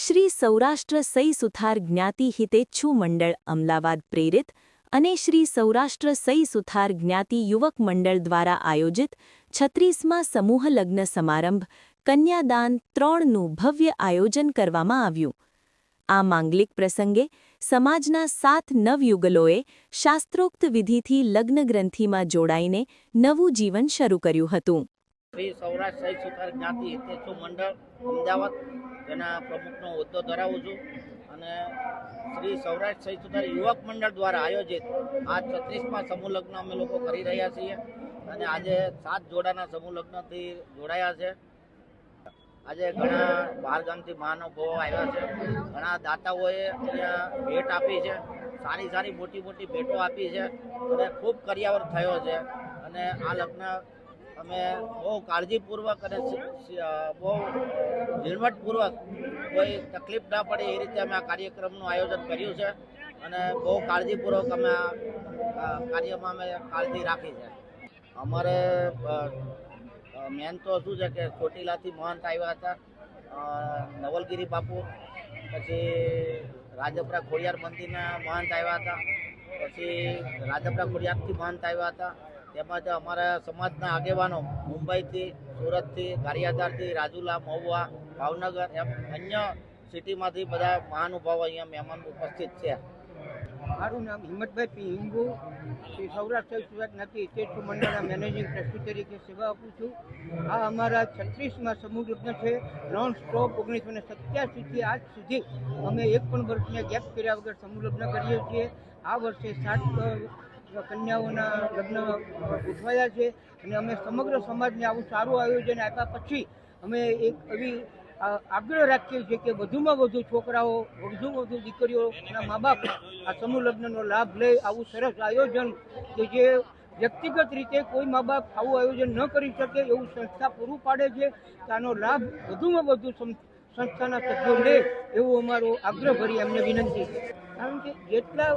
શ્રી સૌરાષ્ટ્ર સઈ સુથાર જ્ઞાતિ હિતેચ્છુ મંડળ અમદાવાદ પ્રેરિત અને શ્રી સૌરાષ્ટ્ર સઈ સુથાર જ્ઞાતિ યુવક મંડળ દ્વારા આયોજિત 36મા સમૂહ લગ્ન સમારંભ કન્યાદાન 3નું ભવ્ય આયોજન કરવામાં આવ્યું। આ માંગલિક પ્રસંગે સમાજના 7 નવયુગલોએ શાસ્ત્રોક્ત વિધિથી લગ્ન ગ્રંથિમાં જોડાઈને નવું જીવન શરૂ કર્યું હતું। શ્રી સૌરાષ્ટ્ર સઈ સુથાર જ્ઞાતિ હિતેચ્છુ મંડળ અમદાવાદ જેના પ્રમુખનો હોદ્દો ધરાવું છું અને શ્રી સૌરાષ્ટ્ર સઈ સુથાર યુવક મંડળ દ્વારા આયોજિત આ 36મા સમૂહ લગ્ન અમે લોકો કરી રહ્યા છીએ અને આજે 7 જોડાના સમૂહ લગ્નથી જોડાયા છે। આજે ઘણા બહાર ગામથી મહાનુભાવો આવ્યા છે, ઘણા દાતાઓએ અહીંયા ભેટ આપી છે, સારી મોટી ભેટો આપી છે અને ખૂબ કર્યાવર થયો છે અને આ લગ્ન અમે બહુ કાળજીપૂર્વક અને બહુ ઝીણવટપૂર્વક કોઈ તકલીફ ના પડે એ રીતે અમે આ કાર્યક્રમનું આયોજન કર્યું છે અને બહુ કાળજીપૂર્વક અમે આ કાર્યમાં અમે કાળજી રાખી છે। અમારે મેન તો શું છે કે ચોટીલાથી મહંત આવ્યા હતા, નવલગીરી બાપુ, પછી રાજપરા ખોડિયાર મંદિરના મહંત આવ્યા હતા, પછી રાજપરા ખોડિયારથી મહંત આવ્યા હતા, તેમજ અમારા સમાજના આગેવાનો મુંબઈથી, સુરતથી, ગારિયાધારથી, રાજુલા, મહુવા, ભાવનગર એમ અન્ય સિટીમાંથી બધા મહાનુભાવો અહીંયા મહેમાન ઉપસ્થિત છે। મારું નામ હિંમતભાઈ પી હિંગુ, શ્રી સૌરાષ્ટ્ર સઈ સુથાર જ્ઞાતિ હિતેચ્છુ મંડળના મેનેજિંગ ટ્રસ્ટી તરીકે સેવા આપું છું। આ અમારા 36મા સમૂહ લગ્ન છે। નોન સ્ટોપ 1987થી આજ સુધી અમે એક પણ વર્ષને ગેપ કર્યા વગર સમૂહ લગ્ન કરીએ છીએ। આ વર્ષે 7 કન્યાઓના લગ્ન ઉઠવાયા છે અને અમે સમગ્ર સમાજને આવું સારું આયોજન આપ્યા પછી અમે એક એવી આગ્રહ રાખીએ છીએ કે વધુમાં વધુ છોકરાઓ, વધુમાં વધુ દીકરીઓના મા બાપ આ સમૂહ લગ્નનો લાભ લે। આવું સરસ આયોજન કે જે વ્યક્તિગત રીતે કોઈ મા બાપ આવું આયોજન ન કરી શકે એવું સંસ્થા પૂરું પાડે છે, આનો લાભ વધુમાં વધુ સંસ્થાના સભ્યો લે એવું અમારો આગ્રહ ભરી એમને વિનંતી છે। કારણ કે જેટલા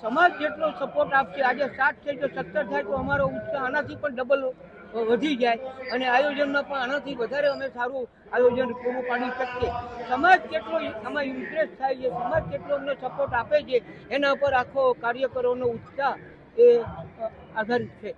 સમાજ જેટલો સપોર્ટ આપશે, આજે 7 છે તો 17 થાય તો અમારો ઉત્સાહ આનાથી પણ ડબલ વધી જાય અને આયોજનમાં પણ આનાથી વધારે અમે સારું આયોજન પૂરું પાડી શકીએ। સમાજ કેટલો આમાં ઇન્ટરેસ્ટ થાય છે, સમાજ કેટલો અમને સપોર્ટ આપે છે એના પર આખો કાર્યકરોનો ઉત્સાહ એ આધારિત છે।